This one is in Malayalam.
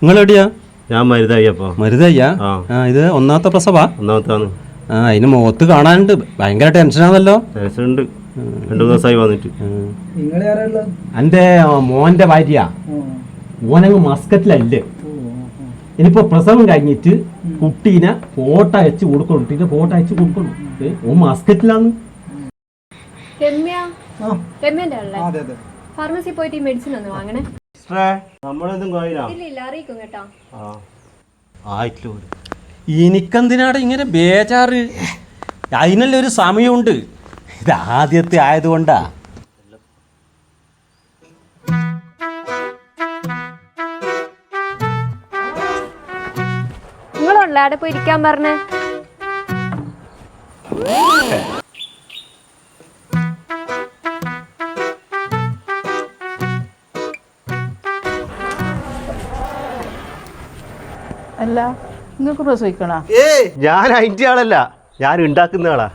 നിങ്ങളെവിടെയാ? ഞാൻ മരുതായിപ്പോ. മരുതയ്യ? ഇത് ഒന്നാമത്തെ പ്രസവാ? ഒന്നാമത്താണ്. അതിന് മുഖത്ത് കാണാനുണ്ട്, ഭയങ്കര ടെൻഷനാണല്ലോ. ടെൻഷനുണ്ട്, 2 ദിവസമായി വന്നിട്ട്. എന്റെ മോന്റെ ഭാര്യ ഓനങ്ങ് മസ്കറ്റിലല്ലേ. ഇനിയിപ്പോ പ്രസവം കഴിഞ്ഞിട്ട് കുട്ടീനെ ഫോട്ടോ അയച്ചു കൊടുക്കണം. കുട്ടീനെ ഫോട്ടോ അയച്ചു കൊടുക്കണം. ഓ മസ്കറ്റിലാണ്. ഫാർമസി പോയിട്ട് ഈ മെഡിസിൻ ഒന്ന് വാങ്ങണേ. എനിക്കെന്തിനാണ് ഇങ്ങനെ ബേജാറ്? അതിനല്ലേ ഒരു സമയമുണ്ട്. ഇത് ആദ്യത്തെ ആയതുകൊണ്ടാ. നിങ്ങളുണ്ടല്ലോ അവിടെ പോയി ഇരിക്കാൻ പറഞ്ഞേ. അല്ല, നിങ്ങൾക്ക് പ്രസവിക്കണ? ഞാൻ അതിന്റെ ആളല്ല, ഞാൻ ഉണ്ടാക്കുന്ന ആളാ.